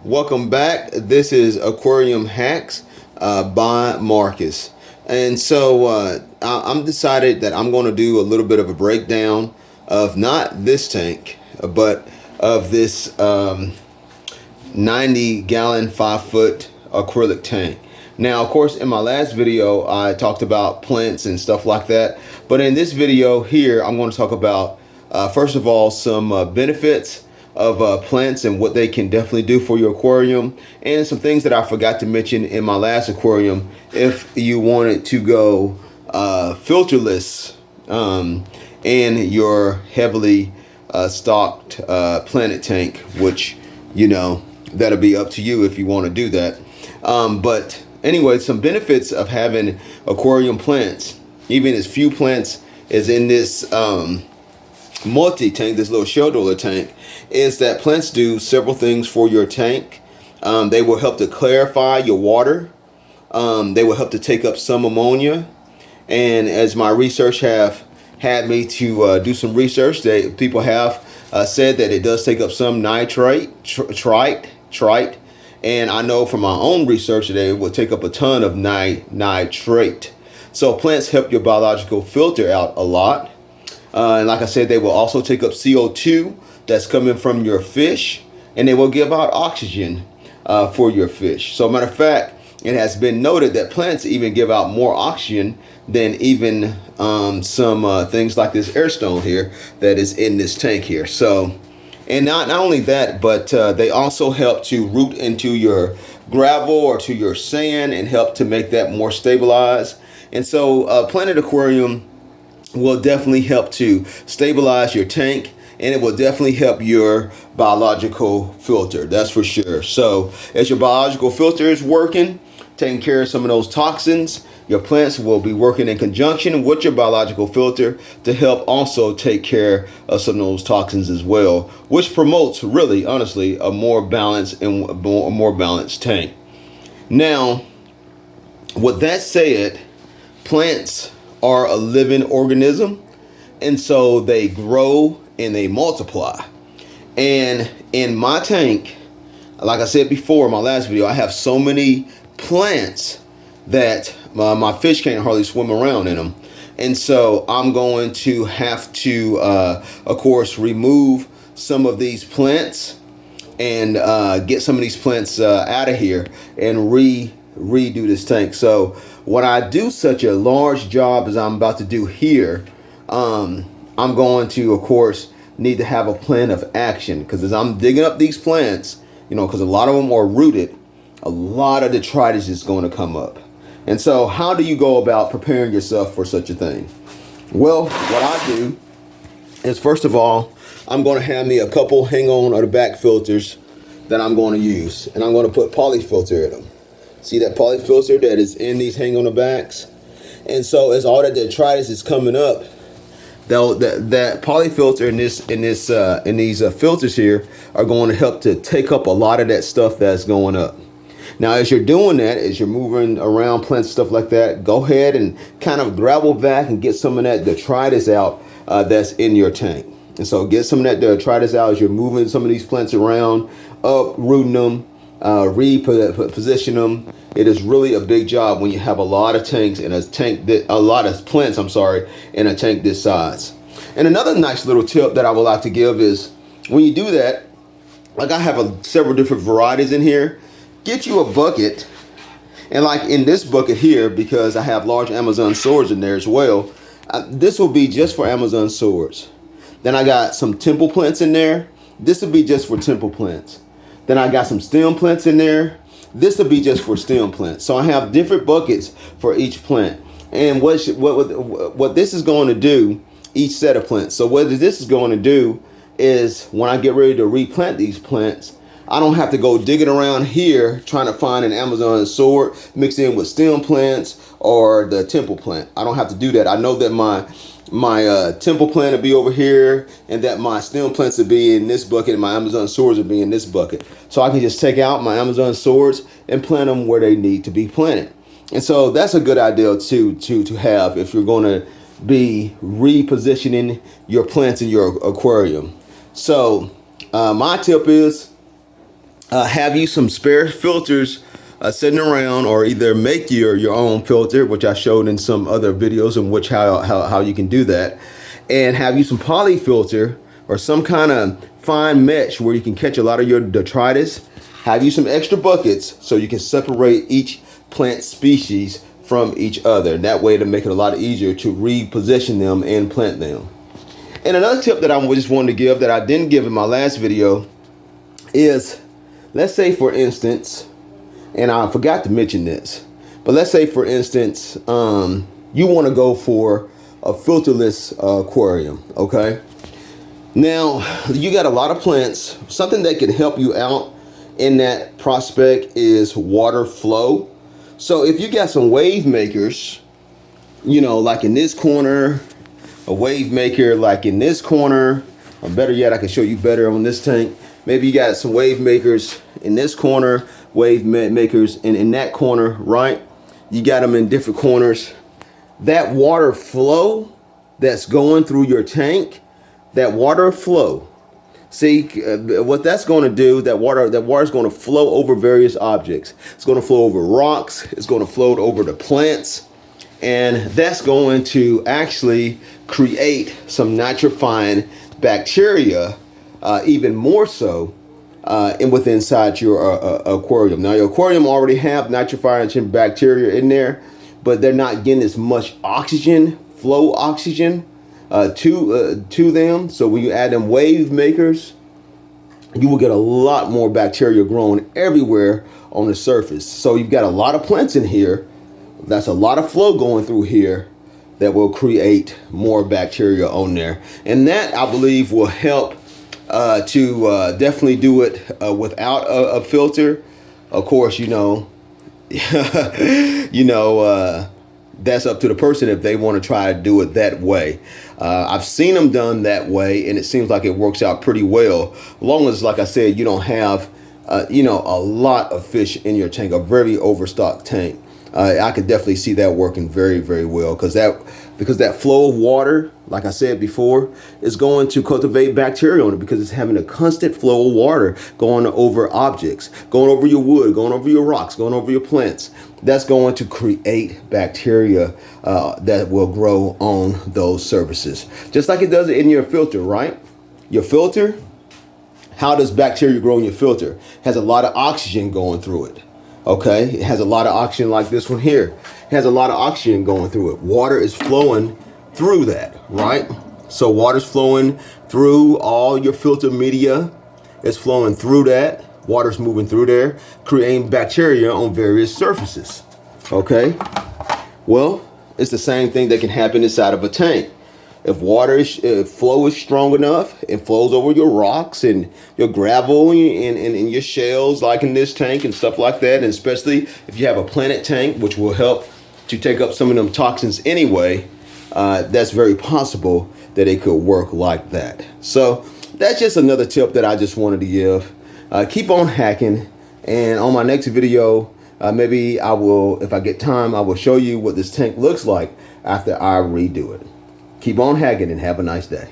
Welcome back. This is Aquarium Hacks by Marcus. And so I'm decided that I'm going to do a little bit of a breakdown of not this tank, but of this 90 gallon 5-foot acrylic tank. Now, of course, in my last video, I talked about plants and stuff like that. But in this video here, I'm going to talk about, first of all, some benefits of plants and what they can definitely do for your aquarium, and some things that I forgot to mention in my last aquarium if you wanted to go filterless in your heavily stocked planet tank, which, you know, that'll be up to you if you want to do that. But anyway, some benefits of having aquarium plants, even as few plants as in this multi-tank, this little shell dweller tank, is that plants do several things for your tank. They will help to clarify your water. They will help to take up some ammonia. And as my research have had me to do some research, people have said that it does take up some nitrate, trite. And I know from my own research that it will take up a ton of nitrate. So plants help your biological filter out a lot. And like I said, they will also take up CO2 that's coming from your fish, and they will give out oxygen for your fish. So matter of fact, it has been noted that plants even give out more oxygen than even some things like this airstone here that is in this tank here. So, and not only that, but they also help to root into your gravel or to your sand and help to make that more stabilized. And so Planet Aquarium will definitely help to stabilize your tank, and it will definitely help your biological filter, that's for sure. So as your biological filter is working, taking care of some of those toxins, your plants will be working in conjunction with your biological filter to help also take care of some of those toxins as well, which promotes, really, honestly, a more balanced and a more balanced tank. Now, with that said, plants are a living organism, and so they grow and they multiply. And in my tank, like I said before in my last video, I have so many plants that my fish can't hardly swim around in them. And so I'm going to have to of course remove some of these plants and get some of these plants out of here and redo this tank. So when I do such a large job as I'm about to do here, I'm going to, of course, need to have a plan of action, because as I'm digging up these plants, you know, because a lot of them are rooted, a lot of detritus is going to come up. And so how do you go about preparing yourself for such a thing? Well, what I do is, first of all, I'm going to have me a couple hang on or the back filters that I'm going to use, and I'm going to put polyfilter in them. See that polyfilter that is in these hang on the backs? And so as all that detritus is coming up, that polyfilter in these filters here are going to help to take up a lot of that stuff that's going up. Now, as you're doing that, as you're moving around plants, stuff like that, go ahead and kind of gravel back and get some of that detritus out that's in your tank. And so get some of that detritus out as you're moving some of these plants around, uprooting them, reposition them. It is really a big job when you have a lot of tanks in a tank, a lot of plants, in a tank this size. And another nice little tip that I would like to give is, when you do that, like I have several different varieties in here, get you a bucket. And like in this bucket here, because I have large Amazon swords in there as well, this will be just for Amazon swords. Then I got some temple plants in there. This will be just for temple plants. Then I got some stem plants in there. This will be just for stem plants. So I have different buckets for each plant. And what this is going to do, each set of plants. So what this is going to do is, when I get ready to replant these plants, I don't have to go digging around here trying to find an Amazon sword mixed in with stem plants or the temple plant. I don't have to do that. I know that my temple plant will be over here, and that my stem plants will be in this bucket, and my Amazon swords will be in this bucket. So I can just take out my Amazon swords and plant them where they need to be planted. And so that's a good idea to have if you're going to be repositioning your plants in your aquarium. So my tip is, Have you some spare filters sitting around, or either make your own filter, which I showed in some other videos in which how you can do that. And have you some poly filter or some kind of fine mesh where you can catch a lot of your detritus. Have you some extra buckets so you can separate each plant species from each other. And that way to make it a lot easier to reposition them and plant them. And another tip that I just wanted to give that I didn't give in my last video is, let's say for instance, and I forgot to mention this, but let's say for instance, you want to go for a filterless aquarium, okay? Now, you got a lot of plants. Something that can help you out in that prospect is water flow. So if you got some wave makers, you know, like in this corner, a wave maker like in this corner, or better yet, I can show you better on this tank. Maybe you got some wave makers in this corner, wave makers in that corner, right? You got them in different corners. That water flow that's going through your tank, that water flow, see what that's going to do, that water is going to flow over various objects. It's going to flow over rocks, it's going to float over the plants, and that's going to actually create some nitrifying bacteria, even more so inside your aquarium. Now your aquarium already have nitrifying bacteria in there, but they're not getting as much oxygen, flow oxygen to them. So when you add them wave makers, you will get a lot more bacteria growing everywhere on the surface. So you've got a lot of plants in here. That's a lot of flow going through here that will create more bacteria on there. And that, I believe, will help to definitely do it without a filter. Of course, you know, that's up to the person if they want to try to do it that way. I've seen them done that way, and it seems like it works out pretty well. As long as, like I said, you don't have, a lot of fish in your tank, a very overstocked tank. I could definitely see that working very, very well, because that flow of water, like I said before, is going to cultivate bacteria on it, because it's having a constant flow of water going over objects, going over your wood, going over your rocks, going over your plants. That's going to create bacteria that will grow on those surfaces, just like it does in your filter, right? Your filter, how does bacteria grow in your filter? It has a lot of oxygen going through it. Okay, it has a lot of oxygen, like this one here. It has a lot of oxygen going through it. Water is flowing through that, right? So water's flowing through all your filter media. It's flowing through that. Water's moving through there, creating bacteria on various surfaces. Okay, well, it's the same thing that can happen inside of a tank. If flow is strong enough, it flows over your rocks and your gravel and your shells, like in this tank and stuff like that. And especially if you have a planted tank, which will help to take up some of them toxins anyway, that's very possible that it could work like that. So that's just another tip that I just wanted to give. Keep on hacking, and on my next video, maybe I will, if I get time, I will show you what this tank looks like after I redo it. Keep on hacking and have a nice day.